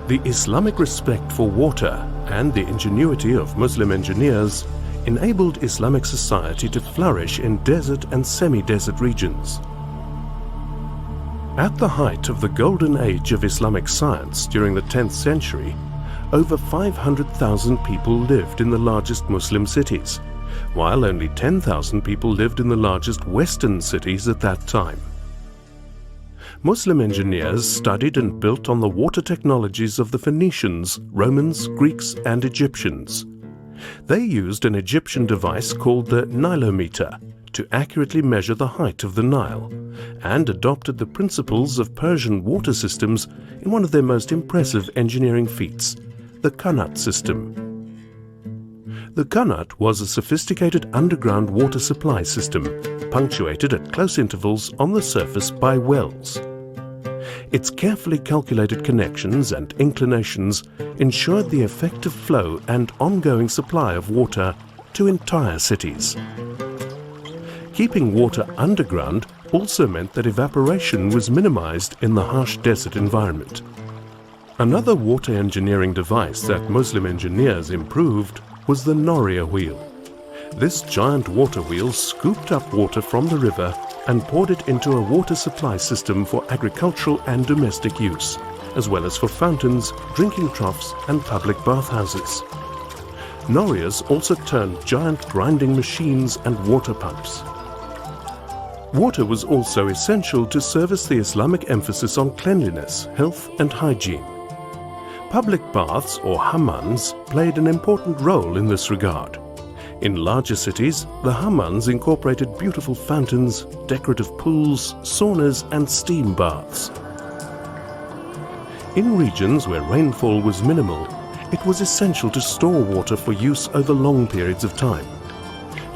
The Islamic respect for water and the ingenuity of Muslim engineers enabled Islamic society to flourish in desert and semi-desert regions. At the height of the golden age of Islamic science during the 10th century, over 500,000 people lived in the largest Muslim cities, while only 10,000 people lived in the largest Western cities at that time. Muslim engineers studied and built on the water technologies of the Phoenicians, Romans, Greeks, and Egyptians. They used an Egyptian device called the Nilometer to accurately measure the height of the Nile, and adopted the principles of Persian water systems in one of their most impressive engineering feats, the Qanat system. The Qanat was a sophisticated underground water supply system, punctuated at close intervals on the surface by wells. Its carefully calculated connections and inclinations ensured the effective flow and ongoing supply of water to entire cities. Keeping water underground also meant that evaporation was minimized in the harsh desert environment. Another water engineering device that Muslim engineers improved was the Noria wheel. This giant water wheel scooped up water from the river and poured it into a water supply system for agricultural and domestic use, as well as for fountains, drinking troughs, and public bathhouses. Norias also turned giant grinding machines and water pumps. Water was also essential to service the Islamic emphasis on cleanliness, health, and hygiene. Public baths, or hammams, played an important role in this regard. In larger cities, the hammams incorporated beautiful fountains, decorative pools, saunas, and steam baths. In regions where rainfall was minimal, it was essential to store water for use over long periods of time.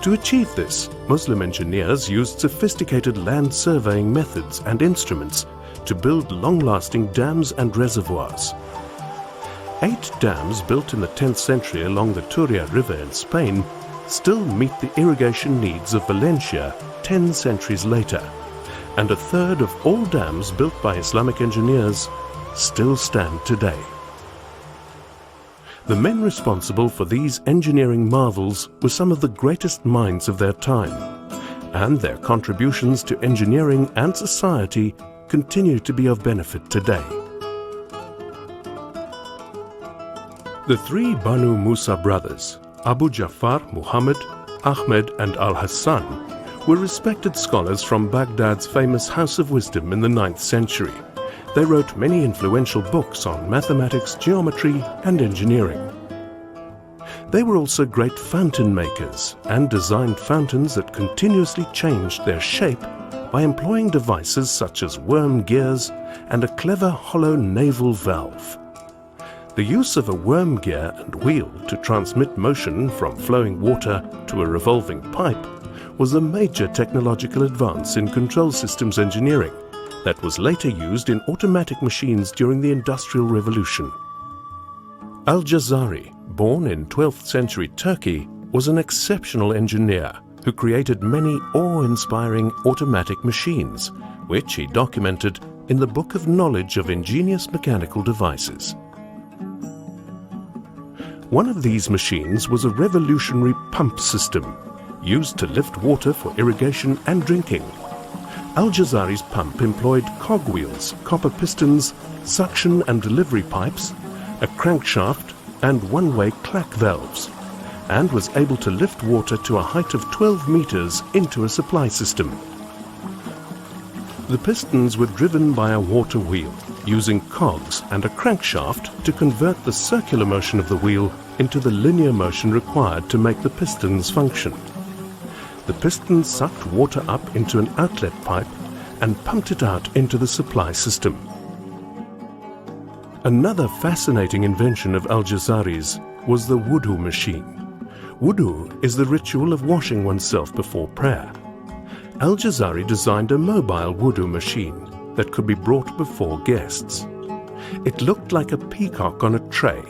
To achieve this, Muslim engineers used sophisticated land surveying methods and instruments to build long-lasting dams and reservoirs. 8 dams built in the 10th century along the Turia River in Spain still meet the irrigation needs of Valencia 10 centuries later, and a third of all dams built by Islamic engineers still stand today. The men responsible for these engineering marvels were some of the greatest minds of their time, and their contributions to engineering and society continue to be of benefit today. The 3 Banu Musa brothers, Abu Ja'far, Muhammad, Ahmed, and Al-Hassan, were respected scholars from Baghdad's famous House of Wisdom in the 9th century. They wrote many influential books on mathematics, geometry, and engineering. They were also great fountain makers and designed fountains that continuously changed their shape by employing devices such as worm gears and a clever hollow naval valve. The use of a worm gear and wheel to transmit motion from flowing water to a revolving pipe was a major technological advance in control systems engineering that was later used in automatic machines during the Industrial Revolution. Al-Jazari, born in 12th century Turkey, was an exceptional engineer who created many awe-inspiring automatic machines, which he documented in the Book of Knowledge of Ingenious Mechanical Devices. One of these machines was a revolutionary pump system used to lift water for irrigation and drinking. Al-Jazari's pump employed cogwheels, copper pistons, suction and delivery pipes, a crankshaft, and one-way clack valves, and was able to lift water to a height of 12 meters into a supply system. The pistons were driven by a water wheel, using cogs and a crankshaft to convert the circular motion of the wheel into the linear motion required to make the pistons function. The pistons sucked water up into an outlet pipe and pumped it out into the supply system. Another fascinating invention of Al-Jazari's was the wudu machine. Wudu is the ritual of washing oneself before prayer. Al-Jazari designed a mobile wudu machine that could be brought before guests. It looked like a peacock on a tray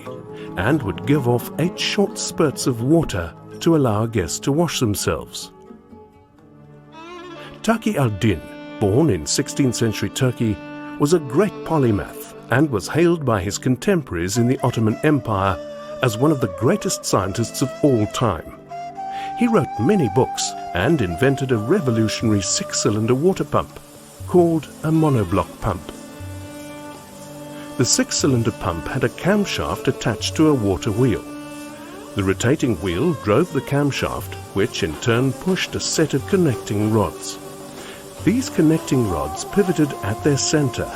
and would give off 8 short spurts of water to allow guests to wash themselves. Taqi al-Din, born in 16th century Turkey, was a great polymath and was hailed by his contemporaries in the Ottoman Empire as one of the greatest scientists of all time. He wrote many books and invented a revolutionary 6-cylinder water pump called a monoblock pump. The 6-cylinder pump had a camshaft attached to a water wheel. The rotating wheel drove the camshaft, which in turn pushed a set of connecting rods. These connecting rods pivoted at their center,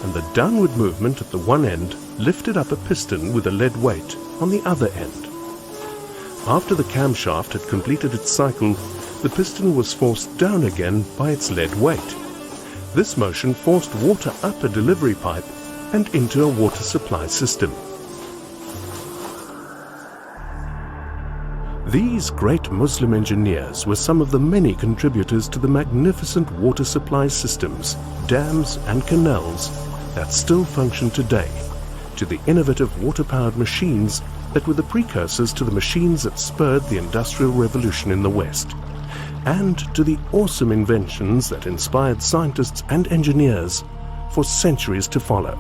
and the downward movement at the one end lifted up a piston with a lead weight on the other end. After the camshaft had completed its cycle, the piston was forced down again by its lead weight. This motion forced water up a delivery pipe and into a water supply system. These great Muslim engineers were some of the many contributors to the magnificent water supply systems, dams and canals that still function today, to the innovative water-powered machines that were the precursors to the machines that spurred the Industrial Revolution in the West, and to the awesome inventions that inspired scientists and engineers for centuries to follow.